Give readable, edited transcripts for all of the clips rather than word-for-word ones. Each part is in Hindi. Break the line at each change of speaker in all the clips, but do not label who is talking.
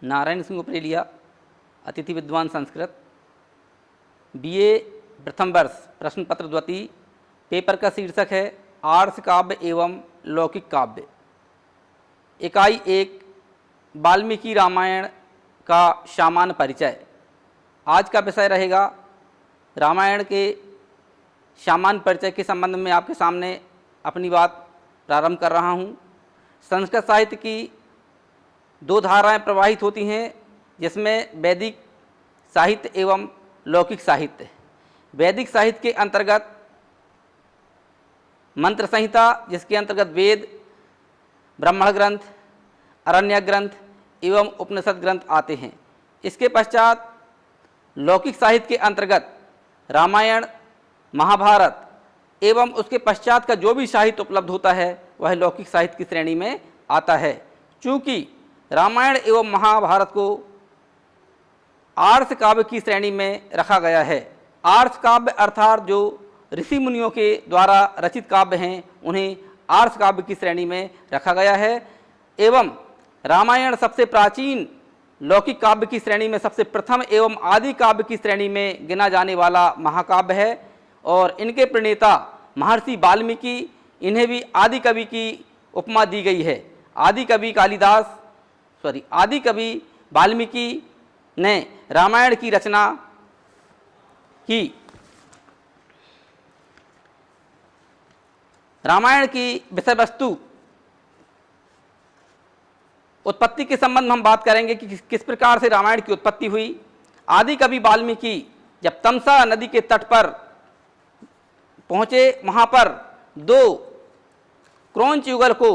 नारायण सिंह उपरेलिया, अतिथि विद्वान संस्कृत, बीए प्रथम वर्ष, प्रश्न पत्र द्वितीय। पेपर का शीर्षक है आर्ष काव्य एवं लौकिक काव्य। इकाई 1, वाल्मीकि रामायण का सामान्य परिचय। आज का विषय रहेगा रामायण के सामान्य परिचय के संबंध में आपके सामने अपनी बात प्रारंभ कर रहा हूँ। संस्कृत साहित्य की 2 धाराएं प्रवाहित होती हैं, जिसमें वैदिक साहित्य एवं लौकिक साहित्य। वैदिक साहित्य के अंतर्गत मंत्र संहिता, जिसके अंतर्गत वेद, ब्राह्मण ग्रंथ, अरण्यक ग्रंथ एवं उपनिषद ग्रंथ आते हैं। इसके पश्चात लौकिक साहित्य के अंतर्गत रामायण, महाभारत एवं उसके पश्चात का जो भी साहित्य उपलब्ध होता है वह लौकिक साहित्य की श्रेणी में आता है। चूँकि रामायण एवं महाभारत को आर्ष काव्य की श्रेणी में रखा गया है। आर्ष काव्य अर्थात जो ऋषि मुनियों के द्वारा रचित काव्य हैं उन्हें आर्ष काव्य की श्रेणी में रखा गया है। एवं रामायण सबसे प्राचीन लौकिक काव्य की श्रेणी में सबसे प्रथम एवं आदि काव्य की श्रेणी में गिना जाने वाला महाकाव्य है। और इनके प्रणेता महर्षि वाल्मीकि, इन्हें भी आदि कवि की उपमा दी गई है। आदि कवि वाल्मीकि ने रामायण की रचना की। रामायण की विषय वस्तु उत्पत्ति के संबंध में हम बात करेंगे कि किस प्रकार से रामायण की उत्पत्ति हुई। आदि कवि वाल्मीकि जब तमसा नदी के तट पर पहुँचे, वहाँ पर 2 क्रौंच युगल को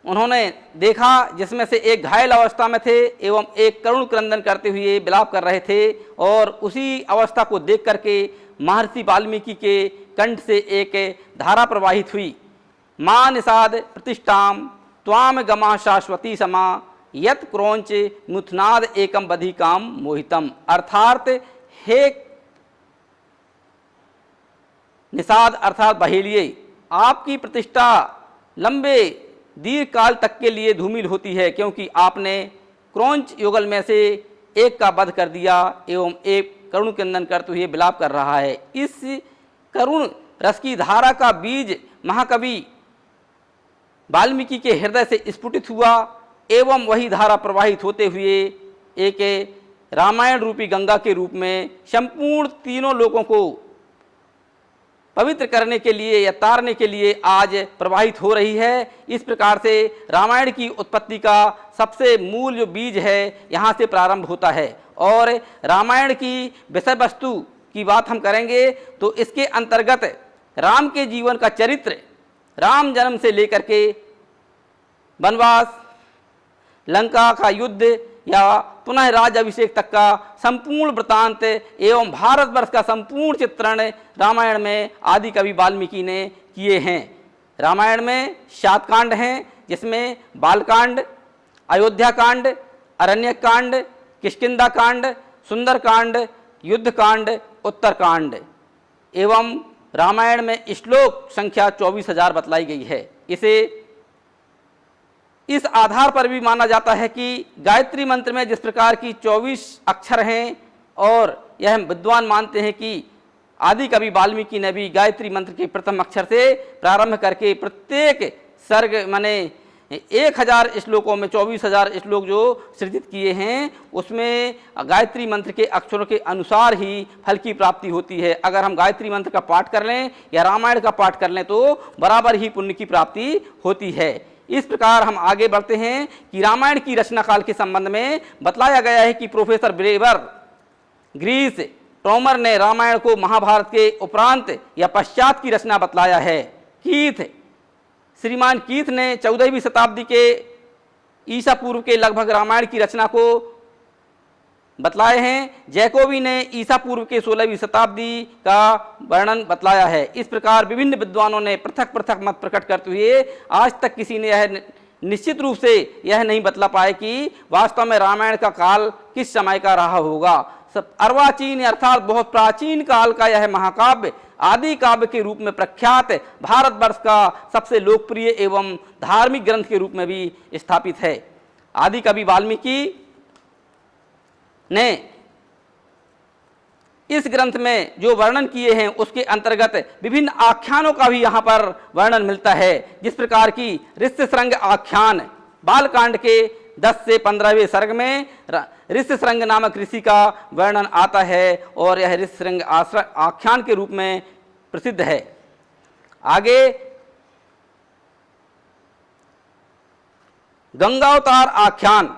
उन्होंने देखा, जिसमें से एक घायल अवस्था में थे एवं एक करुण क्रंदन करते हुए विलाप कर रहे थे। और उसी अवस्था को देख करके महर्षि वाल्मीकि के कंठ से एक धारा प्रवाहित हुई। मां निषाद प्रतिष्ठाम त्वाम गमा शाश्वती समा यत क्रौंच मुथनाद एकम बधिकाम मोहितम। अर्थात हे निषाद अर्थात बहेलिए, आपकी प्रतिष्ठा लंबे दीर्घ काल तक के लिए धूमिल होती है, क्योंकि आपने क्रौंच युगल में से एक का वध कर दिया एवं एक करुण क्रंदन करते हुए विलाप कर रहा है। इस करुण रस की धारा का बीज महाकवि वाल्मीकि के हृदय से स्फुटित हुआ एवं वही धारा प्रवाहित होते हुए एक रामायण रूपी गंगा के रूप में संपूर्ण तीनों लोगों को पवित्र करने के लिए या तारने के लिए आज प्रवाहित हो रही है। इस प्रकार से रामायण की उत्पत्ति का सबसे मूल जो बीज है यहाँ से प्रारंभ होता है। और रामायण की विषय वस्तु की बात हम करेंगे तो इसके अंतर्गत राम के जीवन का चरित्र, राम जन्म से लेकर के वनवास, लंका का युद्ध या पुनः राज अभिषेक तक का संपूर्ण वृतांत एवं भारतवर्ष का संपूर्ण चित्रण रामायण में आदि कवि वाल्मीकि ने किए हैं। रामायण में 7 कांड हैं, जिसमें बालकांड, अयोध्या कांड, अरण्यक कांड, किष्किंधा कांड, सुंदर कांड, युद्ध कांड, उत्तर कांड एवं रामायण में श्लोक संख्या 24,000 बतलाई गई है। इस आधार पर भी माना जाता है कि गायत्री मंत्र में जिस प्रकार की 24 अक्षर हैं और यह विद्वान मानते हैं कि आदि कवि वाल्मीकि ने भी गायत्री मंत्र के प्रथम अक्षर से प्रारंभ करके प्रत्येक सर्ग माने 1000 श्लोकों में 24,000 श्लोक जो सृजित किए हैं, उसमें गायत्री मंत्र के अक्षरों के अनुसार ही फल की प्राप्ति होती है। अगर हम गायत्री मंत्र का पाठ कर लें या रामायण का पाठ कर लें तो बराबर ही पुण्य की प्राप्ति होती है। इस प्रकार हम आगे बढ़ते हैं कि रामायण की रचना काल के संबंध में बतलाया गया है कि प्रोफेसर ब्रेवर ग्रीस टॉमर ने रामायण को महाभारत के उपरांत या पश्चात की रचना बतलाया है। श्रीमान कीथ ने 14वीं शताब्दी के ईसा पूर्व के लगभग रामायण की रचना को बतलाए हैं। जैकोबी ने ईसा पूर्व के 16वीं शताब्दी का वर्णन बतलाया है। इस प्रकार विभिन्न विद्वानों ने पृथक पृथक मत प्रकट करते हुए आज तक किसी ने यह निश्चित रूप से यह नहीं बतला पाए कि वास्तव में रामायण का काल किस समय का रहा होगा। अर्वाचीन अर्थात बहुत प्राचीन काल का यह महाकाव्य आदि काव्य के रूप में प्रख्यात भारतवर्ष का सबसे लोकप्रिय एवं धार्मिक ग्रंथ के रूप में भी स्थापित है। आदि कवि वाल्मीकि ने इस ग्रंथ में जो वर्णन किए हैं उसके अंतर्गत विभिन्न आख्यानों का भी यहाँ पर वर्णन मिलता है। जिस प्रकार की ऋष्यशृंग आख्यान बालकांड के 10 से 15वें सर्ग में ऋष्यशृंग नामक ऋषि का वर्णन आता है और यह ऋष्यशृंग आख्यान के रूप में प्रसिद्ध है। आगे गंगा अवतार आख्यान,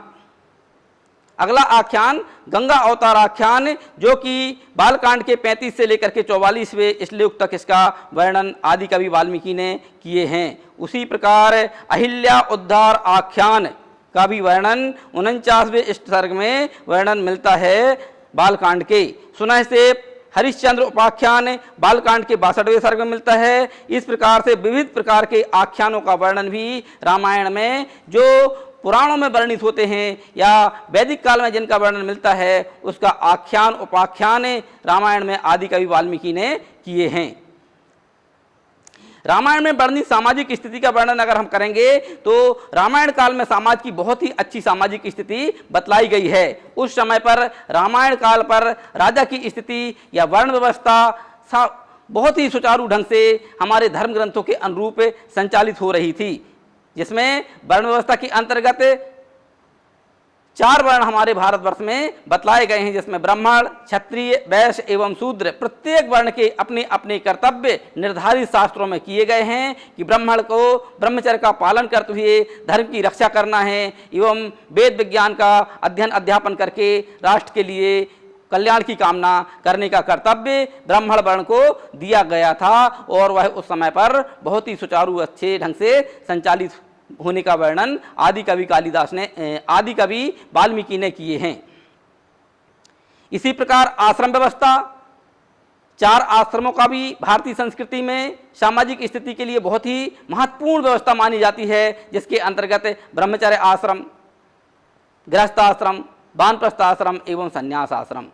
अगला आख्यान गंगा अवतार आख्यान, जो कि बालकांड के 35 से लेकर के 44वें श्लोक तक इसका वर्णन आदि कवि वाल्मीकि ने किए हैं। उसी प्रकार अहिल्या उद्धार आख्यान का भी वर्णन 49वें सर्ग में वर्णन मिलता है बालकांड के। सुनह से हरिश्चंद्र उपाख्यान बालकांड के 62वें सर्ग में मिलता है। इस प्रकार से विविध प्रकार के आख्यानों का वर्णन भी रामायण में, जो पुराणों में वर्णित होते हैं या वैदिक काल में जिनका वर्णन मिलता है, उसका आख्यान उपाख्यान रामायण में आदि कवि वाल्मीकि ने किए हैं। रामायण में वर्णित सामाजिक स्थिति का वर्णन अगर हम करेंगे तो रामायण काल में समाज की बहुत ही अच्छी सामाजिक स्थिति बतलाई गई है। उस समय पर रामायण काल पर राजा की स्थिति या वर्ण व्यवस्था बहुत ही सुचारू ढंग से हमारे धर्म ग्रंथों के अनुरूप संचालित हो रही थी, जिसमें वर्ण व्यवस्था के अंतर्गत 4 वर्ण हमारे भारतवर्ष में बतलाए गए हैं, जिसमें ब्राह्मण, क्षत्रिय, वैश्य एवं शूद्र। प्रत्येक वर्ण के अपने अपने कर्तव्य निर्धारित शास्त्रों में किए गए हैं कि ब्राह्मण को ब्रह्मचर्य का पालन करते हुए धर्म की रक्षा करना है एवं वेद विज्ञान का अध्ययन अध्यापन करके राष्ट्र के लिए कल्याण की कामना करने का कर्तव्य ब्राह्मण वर्ण को दिया गया था और वह उस समय पर बहुत ही सुचारू अच्छे ढंग से संचालित होने का वर्णन आदि कवि वाल्मीकि ने किए हैं। इसी प्रकार आश्रम व्यवस्था, 4 आश्रमों का भी भारतीय संस्कृति में सामाजिक स्थिति के लिए बहुत ही महत्वपूर्ण व्यवस्था मानी जाती है, जिसके अंतर्गत ब्रह्मचर्य आश्रम, गृहस्थ आश्रम, वानप्रस्थ आश्रम एवं संन्यास आश्रम।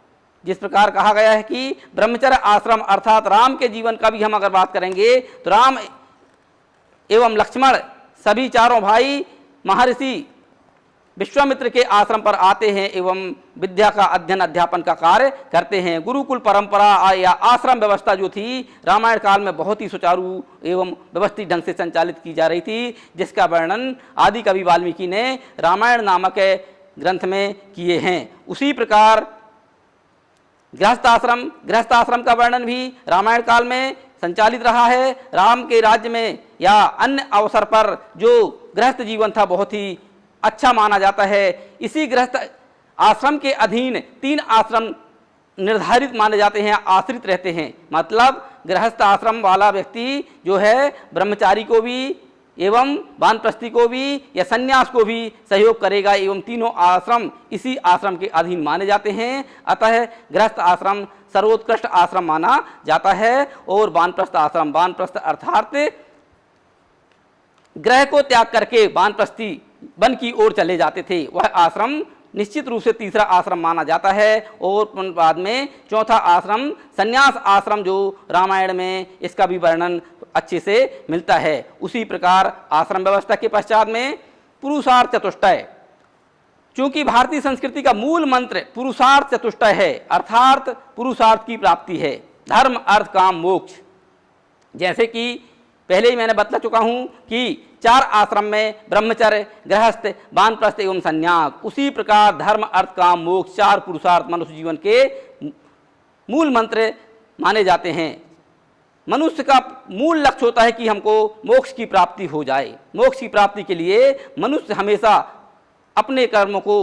जिस प्रकार कहा गया है कि ब्रह्मचर्य आश्रम अर्थात राम के जीवन का भी हम अगर बात करेंगे तो राम एवं लक्ष्मण सभी 4 भाई महर्षि विश्वामित्र के आश्रम पर आते हैं एवं विद्या का अध्ययन अध्यापन का कार्य करते हैं। गुरुकुल परंपरा या आश्रम व्यवस्था जो थी रामायण काल में बहुत ही सुचारू एवं व्यवस्थित ढंग से संचालित की जा रही थी, जिसका वर्णन आदि कवि वाल्मीकि ने रामायण नामक ग्रंथ में किए हैं। उसी प्रकार गृहस्थ आश्रम का वर्णन भी रामायण काल में संचालित रहा है। राम के राज्य में या अन्य अवसर पर जो गृहस्थ जीवन था बहुत ही अच्छा माना जाता है। इसी गृहस्थ आश्रम के अधीन 3 आश्रम निर्धारित माने जाते हैं, आश्रित रहते हैं। मतलब गृहस्थ आश्रम वाला व्यक्ति जो है ब्रह्मचारी को भी एवं वानप्रस्थी को भी या सन्यास को भी सहयोग करेगा एवं तीनों आश्रम इसी आश्रम के अधीन माने जाते हैं। अतः गृहस्थ आश्रम सर्वोत्कृष्ट आश्रम माना जाता है और वानप्रस्थ आश्रम, वानप्रस्थ अर्थात ग्रह को त्याग करके वानप्रस्थी वन की ओर चले जाते थे, वह आश्रम निश्चित रूप से तीसरा आश्रम माना जाता है। और बाद में चौथा आश्रम संन्यास आश्रम जो रामायण में इसका भी वर्णन अच्छे से मिलता है। उसी प्रकार आश्रम व्यवस्था के पश्चात में पुरुषार्थ चतुष्टय, चूंकि भारतीय संस्कृति का मूल मंत्र पुरुषार्थ चतुष्टय है अर्थात पुरुषार्थ की प्राप्ति है, धर्म अर्थ काम मोक्ष। जैसे कि पहले ही मैंने बतला चुका हूं कि 4 आश्रम में ब्रह्मचर्य, गृहस्थ, वानप्रस्थ एवं संन्यास, उसी प्रकार धर्म अर्थ काम मोक्ष 4 पुरुषार्थ मनुष्य जीवन के मूल मंत्र माने जाते हैं। मनुष्य का मूल लक्ष्य होता है कि हमको मोक्ष की प्राप्ति हो जाए। मोक्ष की प्राप्ति के लिए मनुष्य हमेशा अपने कर्मों को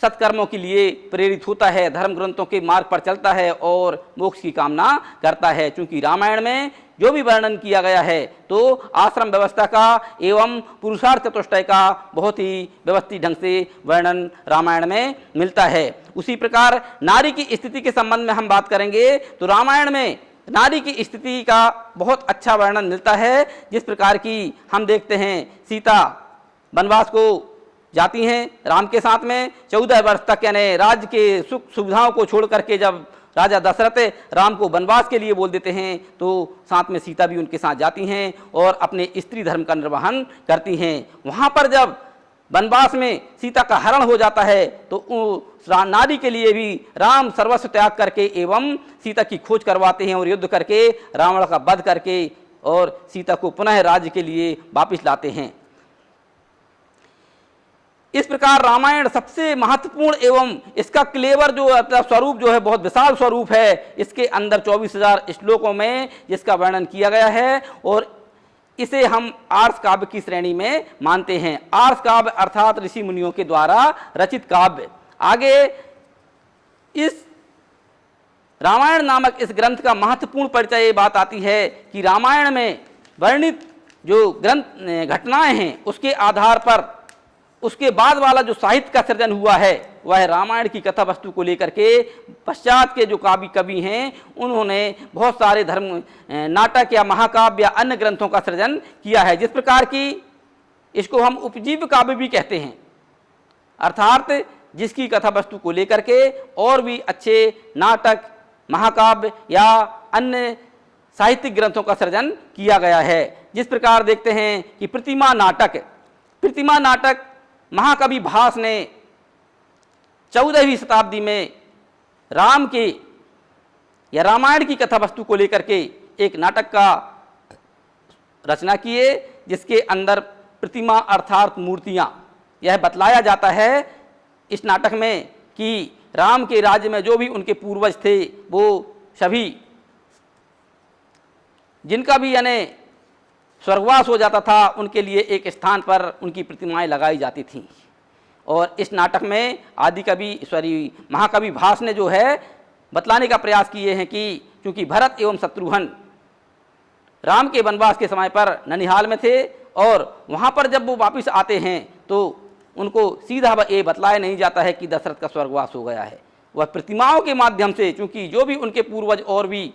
सत्कर्मों के लिए प्रेरित होता है, धर्म ग्रंथों के मार्ग पर चलता है और मोक्ष की कामना करता है। चूंकि रामायण में जो भी वर्णन किया गया है तो आश्रम व्यवस्था का एवं पुरुषार्थ चतुष्टय का बहुत ही व्यवस्थित ढंग से वर्णन रामायण में मिलता है। उसी प्रकार नारी की स्थिति के संबंध में हम बात करेंगे तो रामायण में नारी की स्थिति का बहुत अच्छा वर्णन मिलता है। जिस प्रकार की हम देखते हैं सीता वनवास को जाती हैं राम के साथ में 14 वर्ष तक, यानी राज्य के सुख सुविधाओं को छोड़ करके जब राजा दशरथ राम को वनवास के लिए बोल देते हैं तो साथ में सीता भी उनके साथ जाती हैं और अपने स्त्री धर्म का निर्वहन करती हैं। वहाँ पर जब वनवास में सीता का हरण हो जाता है तो उस नारी के लिए भी राम सर्वस्व त्याग करके एवं सीता की खोज करवाते हैं और युद्ध करके रावण का वध करके और सीता को पुनः राज्य के लिए वापस लाते हैं। इस प्रकार रामायण सबसे महत्वपूर्ण एवं इसका क्लेवर जो स्वरूप जो है बहुत विशाल स्वरूप है। इसके अंदर 24,000 श्लोकों में जिसका वर्णन किया गया है और इसे हम आर्ष काव्य की श्रेणी में मानते हैं। आर्ष काव्य अर्थात ऋषि मुनियों के द्वारा रचित काव्य। आगे इस रामायण नामक इस ग्रंथ का महत्वपूर्ण परिचय ये बात आती है कि रामायण में वर्णित जो ग्रंथ घटनाएं हैं उसके आधार पर उसके बाद वाला जो साहित्य का सृजन हुआ है वह रामायण की कथा वस्तु को लेकर के पश्चात के जो कवि हैं उन्होंने बहुत सारे धर्म नाटक या महाकाव्य या अन्य ग्रंथों का सृजन किया है। जिस प्रकार की इसको हम उपजीव्य काव्य भी कहते हैं, अर्थात जिसकी कथा वस्तु को लेकर के और भी अच्छे नाटक महाकाव्य या अन्य साहित्यिक ग्रंथों का सृजन किया गया है। जिस प्रकार देखते हैं कि प्रतिमा नाटक महाकवि भास ने 14वीं शताब्दी में राम के या रामायण की कथा वस्तु को लेकर के एक नाटक का रचना किए, जिसके अंदर प्रतिमा अर्थात मूर्तियां यह बतलाया जाता है इस नाटक में कि राम के राज्य में जो भी उनके पूर्वज थे वो सभी जिनका भी यानी स्वर्गवास हो जाता था उनके लिए एक स्थान पर उनकी प्रतिमाएं लगाई जाती थीं। और इस नाटक में महाकवि भास ने जो है बतलाने का प्रयास किए हैं कि क्योंकि भरत एवं शत्रुघ्न राम के वनवास के समय पर ननिहाल में थे और वहाँ पर जब वो वापस आते हैं तो उनको सीधा ये बतलाया नहीं जाता है कि दशरथ का स्वर्गवास हो गया है। वह प्रतिमाओं के माध्यम से, चूँकि जो भी उनके पूर्वज और भी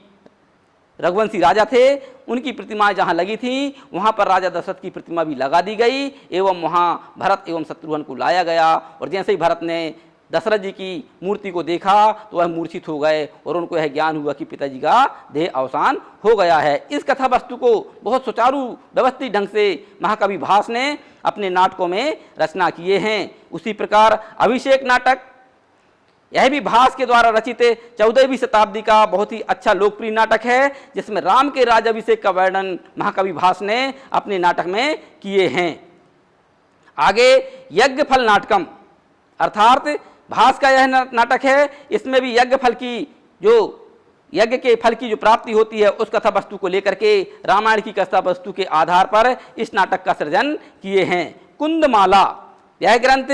रघुवंशी राजा थे उनकी प्रतिमाएं जहां लगी थीं वहां पर राजा दशरथ की प्रतिमा भी लगा दी गई एवं वहां भरत एवं शत्रुघ्न को लाया गया। और जैसे ही भरत ने दशरथ जी की मूर्ति को देखा तो वह मूर्छित हो गए और उनको यह ज्ञान हुआ कि पिताजी का देह अवसान हो गया है। इस कथा वस्तु को बहुत सुचारू व्यवस्थित ढंग से महाकवि भास ने अपने नाटकों में रचना किए हैं। उसी प्रकार अभिषेक नाटक, यह भी भास के द्वारा रचित 14वीं शताब्दी का बहुत ही अच्छा लोकप्रिय नाटक है, जिसमें राम के राज्याभिषेक का वर्णन महाकवि भास ने अपने नाटक में किए हैं। आगे यज्ञफल नाटकम अर्थात भास का यह नाटक है, इसमें भी यज्ञफल की जो यज्ञ के फल की जो प्राप्ति होती है उस कथा वस्तु को लेकर के रामायण की कथा वस्तु के आधार पर इस नाटक का सृजन किए हैं। कुंदमाला, यह ग्रंथ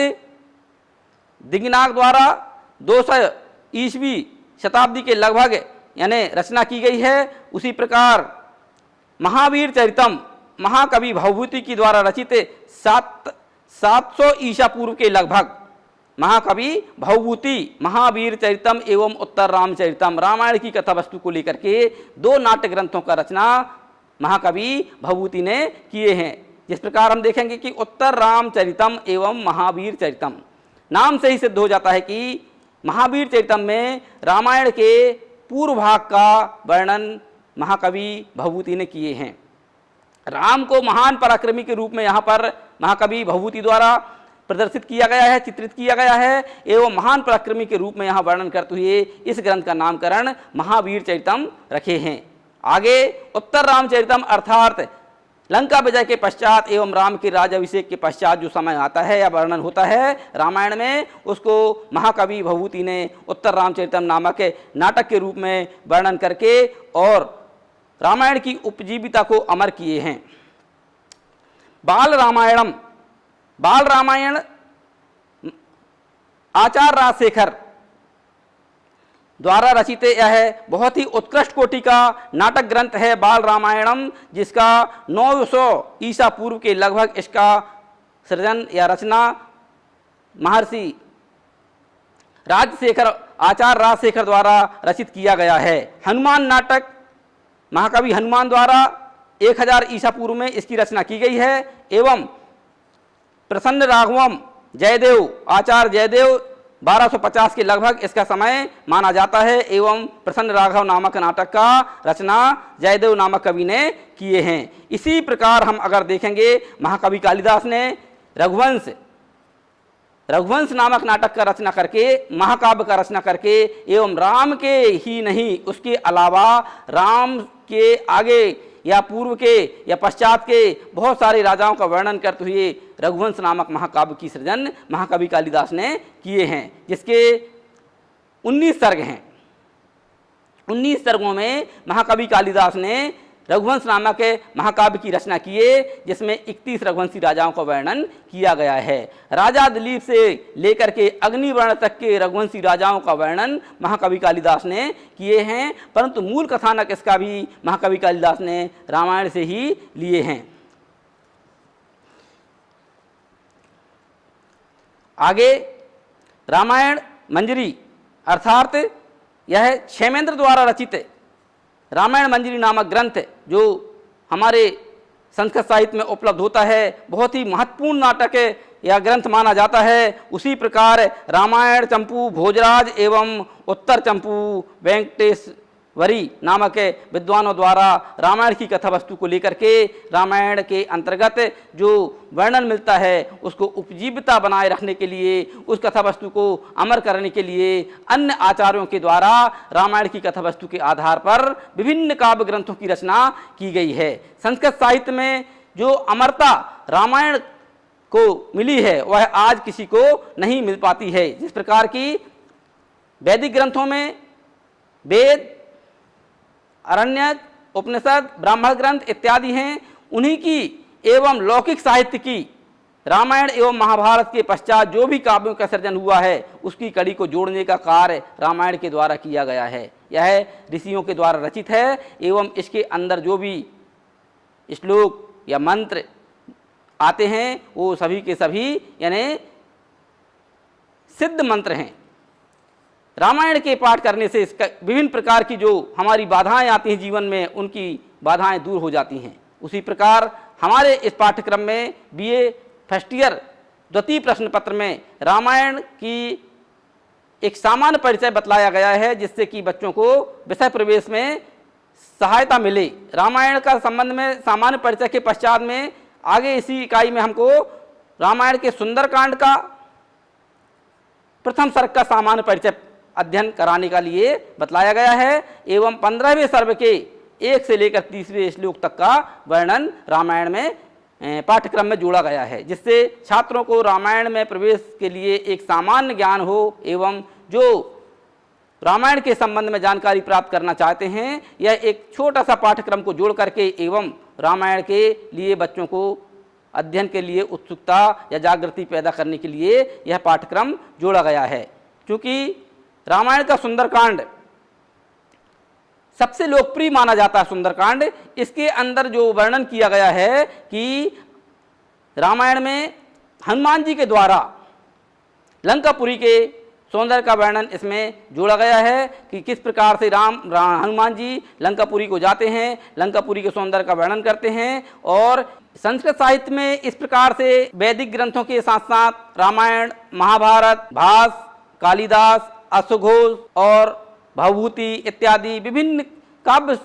दिंगनाग द्वारा 200 ईस्वी शताब्दी के लगभग यानी रचना की गई है। उसी प्रकार महावीर चरितम महाकवि भवभूति की द्वारा रचित 700 ईसा पूर्व के लगभग महाकवि भवभूति महावीर चरितम एवं उत्तर रामचरितम रामायण की कथा वस्तु को लेकर के 2 नाट्य ग्रंथों का रचना महाकवि भवभूति ने किए हैं। जिस प्रकार हम देखेंगे कि उत्तर रामचरितम एवं महावीर चरितम नाम से ही सिद्ध हो जाता है कि महावीर चरितम में रामायण के पूर्व भाग का वर्णन महाकवि भवभूति ने किए हैं। राम को महान पराक्रमी के रूप में यहाँ पर महाकवि भवभूति द्वारा प्रदर्शित किया गया है, चित्रित किया गया है एवं महान पराक्रमी के रूप में यहाँ वर्णन करते हुए इस ग्रंथ का नामकरण महावीर चरितम रखे हैं। आगे उत्तर रामचरितम अर्थात लंका विजय के पश्चात एवं राम के राज्याभिषेक के पश्चात जो समय आता है या वर्णन होता है रामायण में, उसको महाकवि भवभूति ने उत्तर रामचरितम नामक नाटक के रूप में वर्णन करके और रामायण की उपजीविता को अमर किए हैं। बाल रामायण आचार्य राजशेखर द्वारा रचित यह बहुत ही उत्कृष्ट कोटि का नाटक ग्रंथ है बाल रामायणम, जिसका 900 ईसा पूर्व के लगभग इसका सृजन या रचना महर्षि आचार्य राजशेखर द्वारा रचित किया गया है। हनुमान नाटक महाकवि हनुमान द्वारा 1000 ईसा पूर्व में इसकी रचना की गई है एवं प्रसन्न राघवम जयदेव आचार्य जयदेव 1250 के लगभग इसका समय माना जाता है एवं प्रसन्न राघव नामक नाटक का रचना जयदेव नामक कवि ने किए हैं। इसी प्रकार हम अगर देखेंगे महाकवि कालिदास ने रघुवंश रघुवंश नामक नाटक का रचना करके, महाकाव्य का रचना करके एवं राम के ही नहीं उसके अलावा राम के आगे या पूर्व के या पश्चात के बहुत सारे राजाओं का वर्णन करते हुए रघुवंश नामक महाकाव्य की सृजन महाकवि कालिदास ने किए हैं, जिसके 19 सर्ग हैं। 19 सर्गों में महाकवि कालिदास ने रघुवंश नामक महाकाव्य की रचना किए, जिसमें 31 रघुवंशी राजाओं का वर्णन किया गया है। राजा दिलीप से लेकर के अग्निवर्ण तक के रघुवंशी राजाओं का वर्णन महाकवि कालिदास ने किए हैं, परंतु मूल कथानक इसका भी महाकवि कालिदास ने रामायण से ही लिए हैं। आगे रामायण मंजरी अर्थात यह क्षेमेंद्र द्वारा रचित रामायण मंजरी नामक ग्रंथ जो हमारे संस्कृत साहित्य में उपलब्ध होता है, बहुत ही महत्वपूर्ण नाटक या ग्रंथ माना जाता है। उसी प्रकार रामायण चंपू भोजराज एवं उत्तर चंपू वेंकटेश्वरी नामक विद्वानों द्वारा रामायण की कथा वस्तु को लेकर के रामायण के अंतर्गत जो वर्णन मिलता है उसको उपजीविता बनाए रखने के लिए, उस कथा वस्तु को अमर करने के लिए अन्य आचार्यों के द्वारा रामायण की कथा वस्तु के आधार पर विभिन्न काव्य ग्रंथों की रचना की गई है। संस्कृत साहित्य में जो अमरता रामायण को मिली है वह आज किसी को नहीं मिल पाती है। जिस प्रकार की वैदिक ग्रंथों में वेद, अरण्यक, उपनिषद, ब्राह्मण ग्रंथ इत्यादि हैं, उन्हीं की एवं लौकिक साहित्य की रामायण एवं महाभारत के पश्चात जो भी काव्यों का सृजन हुआ है उसकी कड़ी को जोड़ने का कार्य रामायण के द्वारा किया गया है। यह ऋषियों के द्वारा रचित है एवं इसके अंदर जो भी श्लोक या मंत्र आते हैं वो सभी के सभी यानी सिद्ध मंत्र हैं। रामायण के पाठ करने से इसका विभिन्न प्रकार की जो हमारी बाधाएं आती हैं जीवन में, उनकी बाधाएं दूर हो जाती हैं। उसी प्रकार हमारे इस पाठ्यक्रम में बीए फर्स्ट ईयर द्वितीय प्रश्न पत्र में रामायण की एक सामान्य परिचय बतलाया गया है, जिससे कि बच्चों को विषय प्रवेश में सहायता मिले। रामायण का संबंध में सामान्य परिचय के पश्चात में आगे इसी इकाई में हमको रामायण के सुंदरकांड का प्रथम सर्ग का सामान्य परिचय अध्ययन कराने का लिए बतलाया गया है एवं 15वें सर्ग के 1 से लेकर 30वें श्लोक तक का वर्णन रामायण में पाठ्यक्रम में जोड़ा गया है, जिससे छात्रों को रामायण में प्रवेश के लिए एक सामान्य ज्ञान हो एवं जो रामायण के संबंध में जानकारी प्राप्त करना चाहते हैं यह एक छोटा सा पाठ्यक्रम को जोड़ करके एवं रामायण के लिए बच्चों को अध्ययन के लिए उत्सुकता या जागृति पैदा करने के लिए यह पाठ्यक्रम जोड़ा गया है। क्योंकि रामायण का सुंदरकांड सबसे लोकप्रिय माना जाता है सुंदरकांड। इसके अंदर जो वर्णन किया गया है कि रामायण में हनुमान जी के द्वारा लंकापुरी के सौंदर्य का वर्णन इसमें जोड़ा गया है कि किस प्रकार से हनुमान जी लंकापुरी को जाते हैं, लंकापुरी के सौंदर्य का वर्णन करते हैं। और संस्कृत साहित्य में इस प्रकार से वैदिक ग्रंथों के साथ साथ रामायण, महाभारत, भास, कालिदास, अश्वघोष और भवभूति इत्यादि विभिन्न काव्य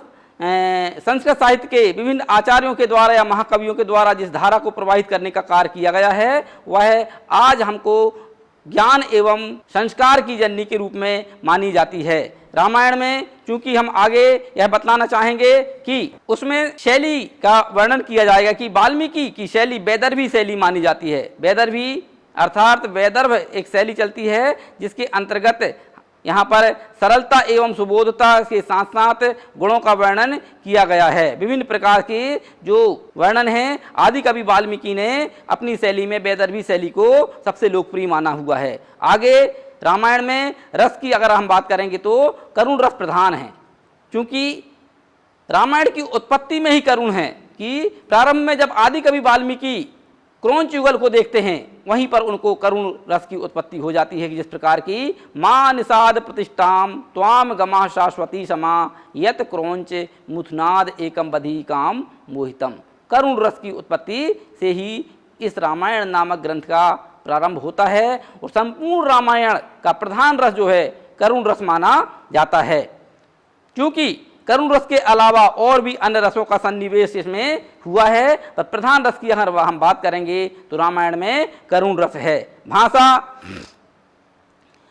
संस्कृत साहित्य के विभिन्न आचार्यों के द्वारा या महाकवियों के द्वारा जिस धारा को प्रवाहित करने का कार्य किया गया है वह आज हमको ज्ञान एवं संस्कार की जननी के रूप में मानी जाती है। रामायण में चूंकि हम आगे यह बतलाना चाहेंगे कि उसमें शैली का वर्णन किया जाएगा कि वाल्मीकि की शैली वैदर्भी शैली मानी जाती है। वैदर्भी अर्थात वैदर्भ एक शैली चलती है जिसके अंतर्गत यहाँ पर सरलता एवं सुबोधता के साथ साथ गुणों का वर्णन किया गया है। विभिन्न प्रकार के जो वर्णन हैं आदि कवि वाल्मीकि ने अपनी शैली में वैदर्भी शैली को सबसे लोकप्रिय माना हुआ है। आगे रामायण में रस की अगर हम बात करेंगे तो करुण रस प्रधान है, क्योंकि रामायण की उत्पत्ति में ही करुण है कि प्रारंभ में जब आदि कवि वाल्मीकि क्रौंच युगल को देखते हैं वहीं पर उनको करुण रस की उत्पत्ति हो जाती है कि जिस प्रकार की मां निषाद प्रतिष्ठाम त्वाम गमा शाश्वती समा यत क्रौंच मुथनाद एकम बधी काम मोहितम। करुण रस की उत्पत्ति से ही इस रामायण नामक ग्रंथ का प्रारंभ होता है और संपूर्ण रामायण का प्रधान रस जो है करुण रस माना जाता है। क्योंकि करुण रस के अलावा और भी अन्य रसों का सन्निवेश इसमें हुआ है, पर प्रधान रस की अगर हम बात करेंगे तो रामायण में करुण रस है। भाषा,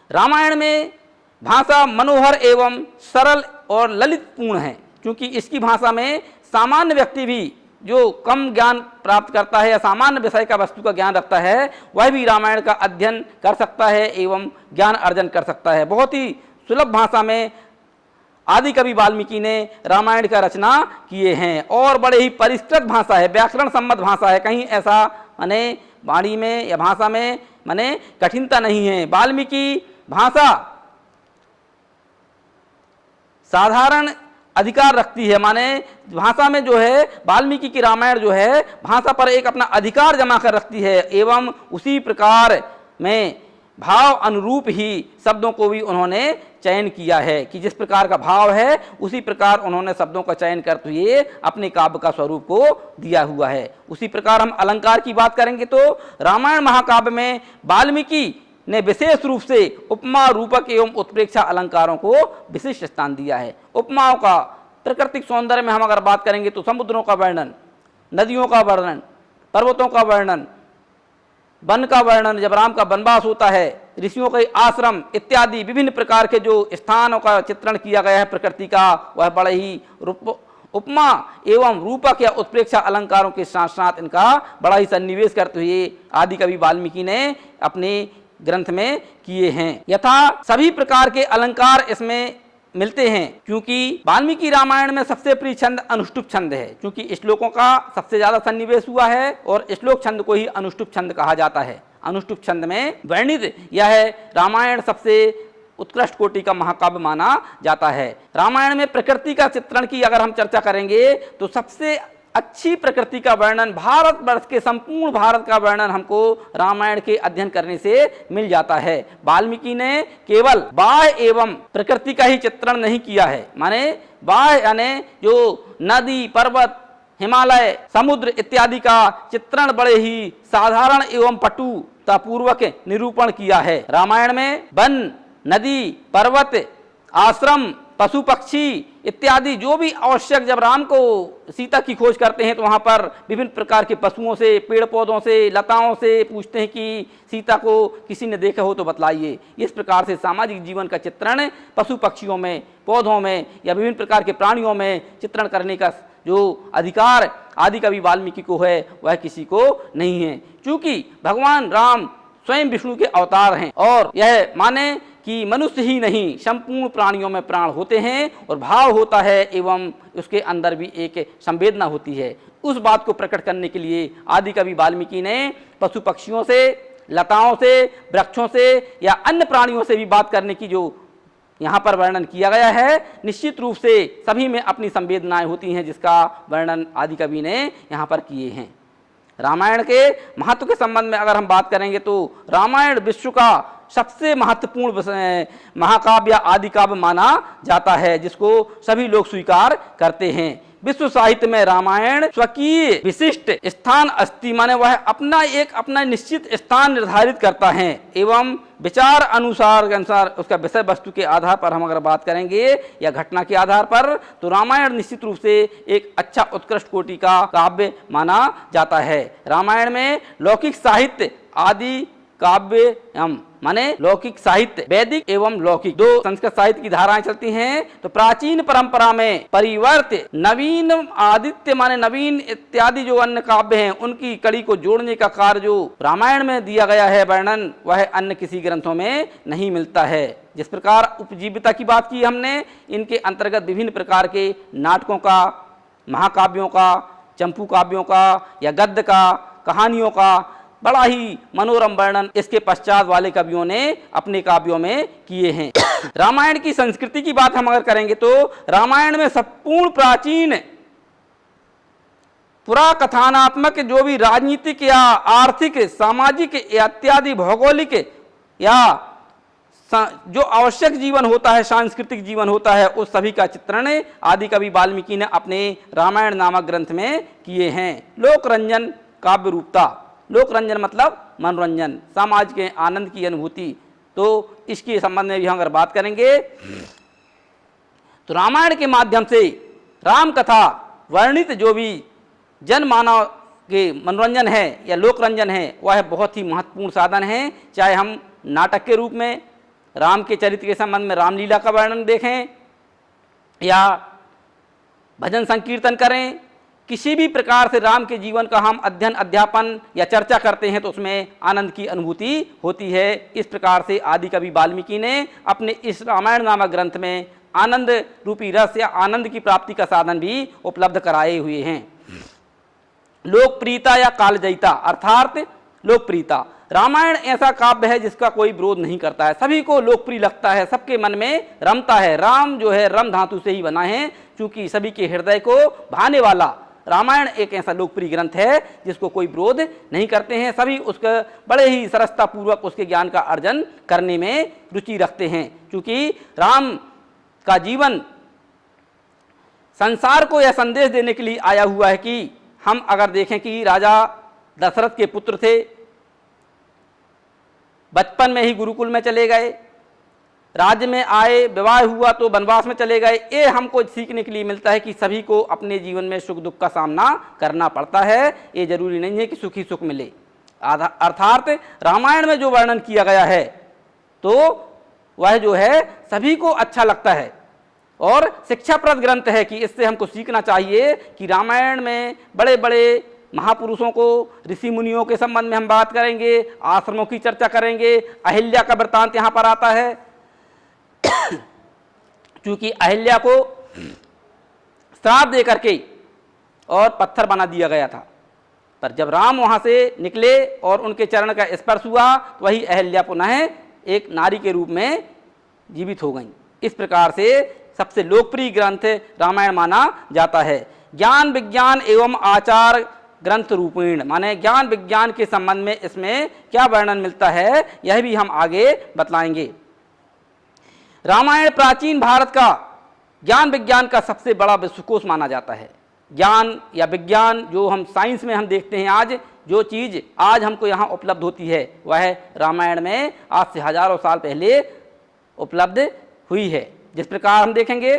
रामायण में भाषा मनोहर एवं सरल और ललितपूर्ण है, क्योंकि इसकी भाषा में सामान्य व्यक्ति भी जो कम ज्ञान प्राप्त करता है या सामान्य विषय का वस्तु का ज्ञान रखता है वह भी रामायण का अध्ययन कर सकता है एवं ज्ञान अर्जन कर सकता है। बहुत ही सुलभ भाषा में आदि कवि वाल्मीकि ने रामायण का रचना किए हैं और बड़े ही परिष्कृत भाषा है, व्याकरण सम्मत भाषा है। कहीं ऐसा माने वाणी में या भाषा में माने कठिनता नहीं है। वाल्मीकि भाषा साधारण अधिकार रखती है, माने भाषा में जो है वाल्मीकि की रामायण जो है भाषा पर एक अपना अधिकार जमा कर रखती है एवं उसी प्रकार में भाव अनुरूप ही शब्दों को भी उन्होंने चयन किया है कि जिस प्रकार का भाव है उसी प्रकार उन्होंने शब्दों का चयन करते हुए अपने काव्य का स्वरूप को दिया हुआ है। उसी प्रकार हम अलंकार की बात करेंगे तो रामायण महाकाव्य में वाल्मीकि ने विशेष रूप से उपमा, रूपक एवं उत्प्रेक्षा अलंकारों को विशिष्ट स्थान दिया है। उपमाओं का प्राकृतिक सौंदर्य में हम अगर बात करेंगे तो समुद्रों का वर्णन, नदियों का वर्णन, पर्वतों का वर्णन, वन का वर्णन, जब राम का वनवास होता है, ऋषियों के आश्रम इत्यादि विभिन्न प्रकार के जो स्थानों का चित्रण किया गया है प्रकृति का, वह बड़े ही उपमा एवं रूपक या उत्प्रेक्षा अलंकारों के साथ साथ इनका बड़ा ही सन्निवेश करते हुए आदि कवि वाल्मीकि ने अपने ग्रंथ में किए हैं। यथा सभी प्रकार के अलंकार इसमें मिलते हैं, क्योंकि वाल्मीकि रामायण में सबसे प्रिय छंद अनुष्टुप छंद है, क्योंकि श्लोकों का सबसे ज्यादा सन्निवेश हुआ है और श्लोक छंद को ही अनुष्टुप छंद कहा जाता है। अनुष्टुप छंद में वर्णित यह रामायण सबसे उत्कृष्ट कोटि का महाकाव्य माना जाता है। रामायण में प्रकृति का चित्रण की अगर हम चर्चा करेंगे तो सबसे अच्छी प्रकृति का वर्णन, भारतवर्ष के संपूर्ण भारत का वर्णन हमको रामायण के अध्ययन करने से मिल जाता है। वाल्मीकि ने केवल बाह्य एवं प्रकृति का ही चित्रण नहीं किया है, माने बाह्य यानी जो नदी, पर्वत, हिमालय, समुद्र इत्यादि का चित्रण बड़े ही साधारण एवं पटुतापूर्वक निरूपण किया है। रामायण में वन, नदी, पर्वत, आश्रम, पशु पक्षी इत्यादि जो भी आवश्यक, जब राम को सीता की खोज करते हैं तो वहाँ पर विभिन्न प्रकार के पशुओं से, पेड़ पौधों से, लताओं से पूछते हैं कि सीता को किसी ने देखा हो तो बतलाइए। इस प्रकार से सामाजिक जीवन का चित्रण पशु पक्षियों में, पौधों में या विभिन्न प्रकार के प्राणियों में चित्रण करने का जो अधिकार आदि कवि वाल्मीकि को है वह किसी को नहीं है, क्योंकि भगवान राम स्वयं विष्णु के अवतार हैं और यह माने कि मनुष्य ही नहीं संपूर्ण प्राणियों में प्राण होते हैं और भाव होता है एवं उसके अंदर भी एक संवेदना होती है। उस बात को प्रकट करने के लिए आदि कवि वाल्मीकि ने पशु पक्षियों से, लताओं से, वृक्षों से या अन्य प्राणियों से भी बात करने की जो यहाँ पर वर्णन किया गया है, निश्चित रूप से सभी में अपनी संवेदनाएं होती हैं, जिसका वर्णन आदि कवि ने यहाँ पर किए हैं। रामायण के महत्व के संबंध में अगर हम बात करेंगे तो रामायण विश्व का सबसे महत्वपूर्ण महाकाव्य आदि काव्य माना जाता है, जिसको सभी लोग स्वीकार करते हैं। विश्व साहित्य में रामायण स्वकीय विशिष्ट स्थान अस्ति, माने वह अपना निश्चित स्थान निर्धारित करता है एवं विचार अनुसार उसका विषय वस्तु के आधार पर हम अगर बात करेंगे या घटना के आधार पर तो रामायण निश्चित रूप से एक अच्छा उत्कृष्ट कोटि का काव्य माना जाता है। रामायण में लौकिक साहित्य आदि काव्य माने लौकिक साहित्य, वैदिक एवं लौकिक दो संस्कृत साहित्य की धाराएं चलती हैं। तो प्राचीन परंपरा में परिवर्त, नवीन, आदित्य माने नवीन इत्यादि जो अन्य काव्य हैं उनकी कड़ी को जोड़ने का कार्य जो रामायण में दिया गया है वर्णन, वह अन्य किसी ग्रंथों में नहीं मिलता है। जिस प्रकार उपजीविता की बात की हमने, इनके अंतर्गत विभिन्न प्रकार के नाटकों का, महाकाव्यों का, चंपू काव्यों का या गद्य का, कहानियों का बड़ा ही मनोरम वर्णन इसके पश्चात वाले कवियों ने अपने काव्यों में किए हैं। रामायण की संस्कृति की बात हम अगर करेंगे तो रामायण में संपूर्ण प्राचीन पुरा कथानात्मक जो भी राजनीतिक या आर्थिक, सामाजिक इत्यादि भौगोलिक या जो आवश्यक जीवन होता है, सांस्कृतिक जीवन होता है, उस सभी का चित्रण आदि कवि वाल्मीकि ने अपने रामायण नामक ग्रंथ में किए हैं। लोकरंजन काव्य रूपता, लोकरंजन मतलब मनोरंजन, समाज के आनंद की अनुभूति, तो इसके संबंध में भी हम अगर बात करेंगे तो रामायण के माध्यम से राम कथा वर्णित जो भी जनमानव के मनोरंजन है या लोकरंजन है वह बहुत ही महत्वपूर्ण साधन है। चाहे हम नाटक के रूप में राम के चरित्र के संबंध में रामलीला का वर्णन देखें या भजन संकीर्तन करें, किसी भी प्रकार से राम के जीवन का हम अध्ययन अध्यापन या चर्चा करते हैं तो उसमें आनंद की अनुभूति होती है। इस प्रकार से आदि कवि वाल्मीकि ने अपने इस रामायण नामक ग्रंथ में आनंद रूपी रस या आनंद की प्राप्ति का साधन भी उपलब्ध कराए हुए हैं। लोकप्रियता या कालजयिता अर्थात लोकप्रियता, रामायण ऐसा काव्य है जिसका कोई विरोध नहीं करता है, सभी को लोकप्रिय लगता है, सबके मन में रमता है। राम जो है रम धातु से ही बना है, क्योंकि सभी के हृदय को भाने वाला रामायण एक ऐसा लोकप्रिय ग्रंथ है जिसको कोई विरोध नहीं करते हैं, सभी उसका बड़े ही सरसता पूर्वक उसके ज्ञान का अर्जन करने में रुचि रखते हैं। क्योंकि राम का जीवन संसार को यह संदेश देने के लिए आया हुआ है कि हम अगर देखें कि राजा दशरथ के पुत्र थे, बचपन में ही गुरुकुल में चले गए, राज्य में आए, विवाह हुआ तो वनवास में चले गए। ये हमको सीखने के लिए मिलता है कि सभी को अपने जीवन में सुख दुख का सामना करना पड़ता है, ये जरूरी नहीं है कि सुख ही सुख मिले। अर्थात रामायण में जो वर्णन किया गया है तो वह जो है सभी को अच्छा लगता है और शिक्षाप्रद ग्रंथ है कि इससे हमको सीखना चाहिए कि रामायण में बड़े बड़े महापुरुषों को, ऋषि मुनियों के संबंध में हम बात करेंगे, आश्रमों की चर्चा करेंगे। अहिल्या का वृत्तांत यहाँ पर आता है क्योंकि अहिल्या को श्राप दे करके और पत्थर बना दिया गया था, पर जब राम वहाँ से निकले और उनके चरण का स्पर्श हुआ तो वही अहिल्या पुनः एक नारी के रूप में जीवित हो गई। इस प्रकार से सबसे लोकप्रिय ग्रंथ रामायण माना जाता है। ज्ञान विज्ञान एवं आचार ग्रंथ रूपेण, माने ज्ञान विज्ञान के संबंध में इसमें क्या वर्णन मिलता है यह भी हम आगे बतलाएंगे। रामायण प्राचीन भारत का ज्ञान विज्ञान का सबसे बड़ा विश्वकोश माना जाता है। ज्ञान या विज्ञान जो हम साइंस में हम देखते हैं, आज जो चीज़ आज हमको यहाँ उपलब्ध होती है वह रामायण में आज से हजारों साल पहले उपलब्ध हुई है। जिस प्रकार हम देखेंगे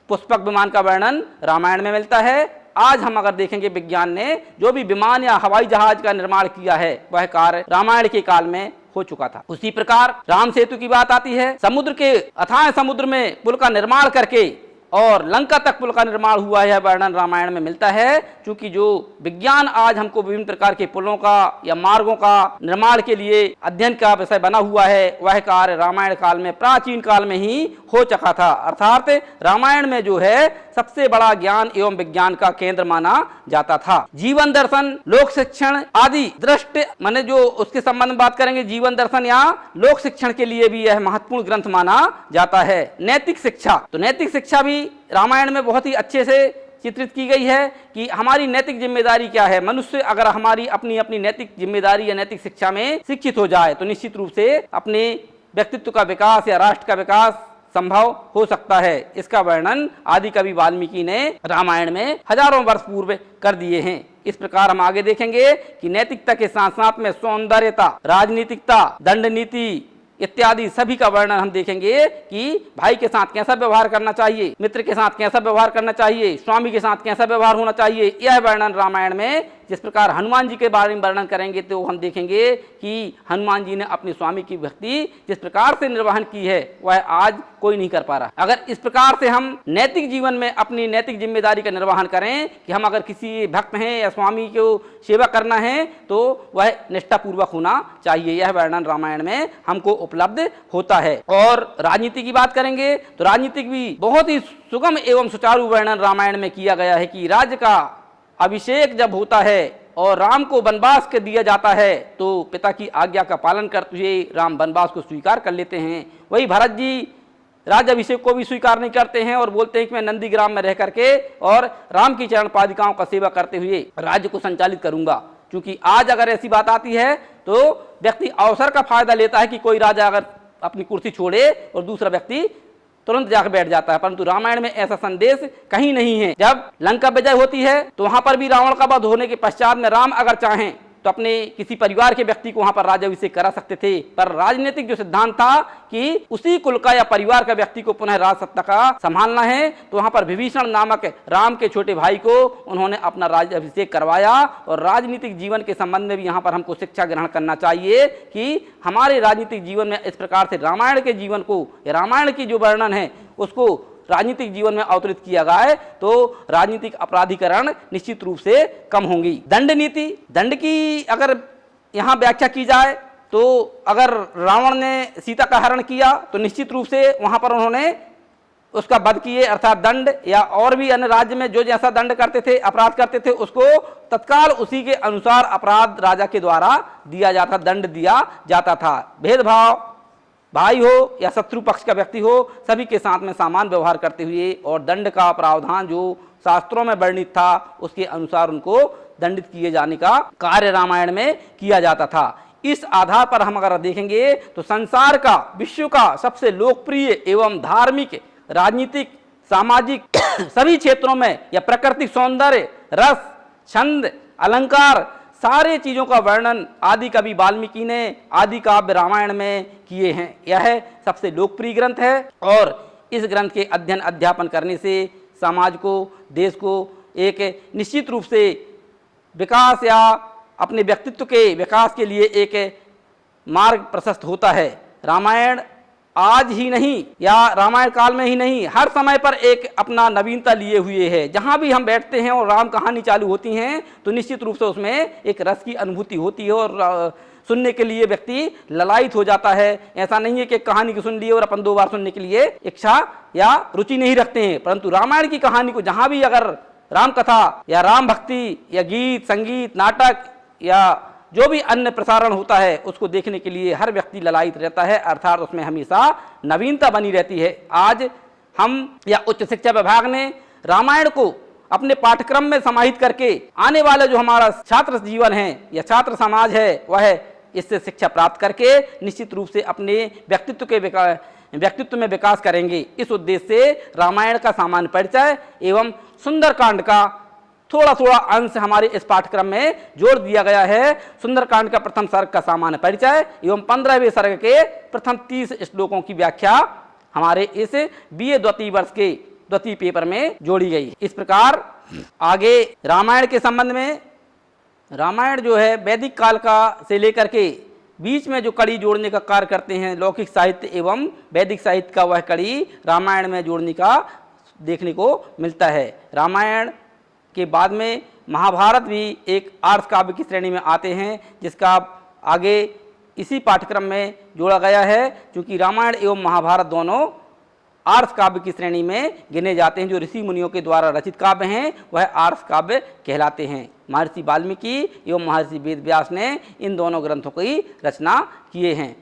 पुष्पक विमान का वर्णन रामायण में मिलता है। आज हम अगर देखेंगे विज्ञान ने जो भी विमान या हवाई जहाज का निर्माण किया है वह कार्य रामायण के काल में हो चुका था। उसी प्रकार राम सेतु की बात आती है, समुद्र के अथाह समुद्र में पुल का निर्माण करके और लंका तक पुल का निर्माण हुआ है, वर्णन रामायण में मिलता है। क्योंकि जो विज्ञान आज हमको विभिन्न प्रकार के पुलों का या मार्गों का निर्माण के लिए अध्ययन का विषय बना हुआ है वह कार्य रामायण काल में प्राचीन काल में ही हो चुका था। अर्थात रामायण में जो है सबसे बड़ा ज्ञान एवं विज्ञान का केंद्र माना जाता था। जीवन दर्शन, लोक शिक्षण आदि दृष्ट माने जो उसके संबंध में बात करेंगे, जीवन दर्शन या लोक शिक्षण के लिए भी यह महत्वपूर्ण ग्रंथ माना जाता है। नैतिक शिक्षा, तो नैतिक शिक्षा भी रामायण में बहुत ही अच्छे से चित्रित की गई है कि हमारी नैतिक जिम्मेदारी क्या है। मनुष्य अगर हमारी अपनी अपनी नैतिक जिम्मेदारी या नैतिक शिक्षा में शिक्षित हो जाए तो निश्चित रूप से अपने व्यक्तित्व का विकास या राष्ट्र का विकास संभव हो सकता है। इसका वर्णन आदि कवि वाल्मीकि ने रामायण में हजारों वर्ष पूर्व कर दिए हैं। इस प्रकार हम आगे देखेंगे कि नैतिकता के साथ साथ में सौंदर्यता, राजनीतिकता, दंड नीति इत्यादि सभी का वर्णन हम देखेंगे कि भाई के साथ कैसा व्यवहार करना चाहिए, मित्र के साथ कैसा व्यवहार करना चाहिए, स्वामी के साथ कैसा व्यवहार होना चाहिए। यह वर्णन रामायण में, जिस प्रकार हनुमान जी के बारे में वर्णन करेंगे तो हम देखेंगे कि हनुमान जी ने अपने स्वामी की भक्ति जिस प्रकार से निर्वहन की है वह आज कोई नहीं कर पा रहा। अगर इस प्रकार से हम नैतिक जीवन में अपनी नैतिक जिम्मेदारी का निर्वहन करें कि हम अगर किसी भक्त हैं या स्वामी को सेवा करना है तो वह निष्ठापूर्वक होना चाहिए, यह वर्णन रामायण में हमको उपलब्ध होता है। और राजनीति की बात करेंगे तो राजनीतिक भी बहुत ही सुगम एवं सुचारू वर्णन रामायण में किया गया है कि राज्य का अभिषेक जब होता है और राम को वनवास के दिया जाता है तो पिता की आज्ञा का पालन करते हुए राम वनवास को स्वीकार कर लेते हैं। वही भरत जी राज्याभिषेक को भी स्वीकार नहीं करते हैं और बोलते हैं कि मैं नंदीग्राम में रह करके और राम की चरण पादिकाओं का सेवा करते हुए राज्य को संचालित करूंगा। क्योंकि आज अगर ऐसी बात आती है तो व्यक्ति अवसर का फायदा लेता है कि कोई राजा अगर अपनी कुर्सी छोड़े और दूसरा व्यक्ति तुरंत जाकर बैठ जाता है, परंतु रामायण में ऐसा संदेश कहीं नहीं है। जब लंका विजय होती है तो वहां पर भी रावण का वध होने के पश्चात में राम अगर चाहें तो अपने किसी परिवार के व्यक्ति को वहां पर राज्याभिषेक करा सकते थे, पर राजनीतिक जो सिद्धांत था कि उसी कुल का या परिवार का व्यक्ति को पुनः राज सत्ता का संभालना है, तो वहां पर विभीषण नामक राम के छोटे भाई को उन्होंने अपना राज्याभिषेक करवाया। और राजनीतिक जीवन के संबंध में भी यहाँ पर हमको शिक्षा ग्रहण करना चाहिए कि हमारे राजनीतिक जीवन में इस प्रकार से रामायण के जीवन को, रामायण की जो वर्णन है उसको राजनीतिक जीवन में अवतरित किया गया है, तो राजनीतिक अपराधीकरण निश्चित रूप से कम होंगी। दंड नीति, दंड की अगर यहाँ व्याख्या की जाए तो अगर रावण ने सीता का हरण किया तो निश्चित रूप से वहां पर उन्होंने उसका वध किए, अर्थात दंड, या और भी अन्य राज्य में जो जैसा दंड करते थे, अपराध करते थे, उसको तत्काल उसी के अनुसार अपराध राजा के द्वारा दिया जाता, दंड दिया जाता था। भेदभाव, भाई हो या शत्रु पक्ष का व्यक्ति हो, सभी के साथ में समान व्यवहार करते हुए और दंड का प्रावधान जो शास्त्रों में वर्णित था उसके अनुसार उनको दंडित किए जाने का कार्य रामायण में किया जाता था। इस आधार पर हम अगर देखेंगे तो संसार का, विश्व का सबसे लोकप्रिय एवं धार्मिक, राजनीतिक, सामाजिक सभी क्षेत्रों में या प्राकृतिक सौंदर्य, रस, छंद, अलंकार, सारे चीज़ों का वर्णन आदि कवि वाल्मीकि ने आदि काव्य रामायण में किए हैं। यह सबसे लोकप्रिय ग्रंथ है और इस ग्रंथ के अध्ययन अध्यापन करने से समाज को, देश को एक निश्चित रूप से विकास या अपने व्यक्तित्व के विकास के लिए एक मार्ग प्रशस्त होता है। रामायण आज ही नहीं या रामायण काल में ही नहीं, हर समय पर एक अपना नवीनता लिए हुए है। जहाँ भी हम बैठते हैं और राम कहानी चालू होती हैं तो निश्चित रूप से उसमें एक रस की अनुभूति होती है और सुनने के लिए व्यक्ति ललायित हो जाता है। ऐसा नहीं है कि कहानी को सुन लिए और अपन 2 बार सुनने के लिए इच्छा या रुचि नहीं रखते हैं, परंतु रामायण की कहानी को जहाँ भी अगर राम कथा या राम भक्ति या गीत, संगीत, नाटक या जो भी अन्य प्रसारण होता है उसको देखने के लिए हर व्यक्ति ललायित रहता है, अर्थात उसमें हमेशा नवीनता बनी रहती है। आज हम या उच्च शिक्षा विभाग ने रामायण को अपने पाठ्यक्रम में समाहित करके आने वाला जो हमारा छात्र जीवन है या छात्र समाज है वह इससे शिक्षा प्राप्त करके निश्चित रूप से अपने व्यक्तित्व में विकास करेंगे। इस उद्देश्य से रामायण का सामान्य परिचय एवं सुंदरकांड का थोड़ा थोड़ा अंश हमारे इस पाठ्यक्रम में जोड़ दिया गया है। सुंदरकांड का प्रथम सर्ग का सामान्य परिचय एवं 15वें सर्ग के प्रथम 30 श्लोकों की व्याख्या हमारे इस बीए द्वितीय वर्ष के द्वितीय पेपर में जोड़ी गई। इस प्रकार आगे रामायण के संबंध में, रामायण जो है वैदिक काल का से लेकर के बीच में जो कड़ी जोड़ने का कार्य करते हैं लौकिक साहित्य एवं वैदिक साहित्य का, वह कड़ी रामायण में जोड़ने का देखने को मिलता है। रामायण के बाद में महाभारत भी एक आर्ष काव्य की श्रेणी में आते हैं, जिसका आगे इसी पाठ्यक्रम में जोड़ा गया है, क्योंकि रामायण एवं महाभारत दोनों आर्ष काव्य की श्रेणी में गिने जाते हैं। जो ऋषि मुनियों के द्वारा रचित काव्य हैं वह आर्ष काव्य कहलाते हैं। महर्षि वाल्मीकि एवं महर्षि वेद व्यास ने इन दोनों ग्रंथों की रचना किए हैं।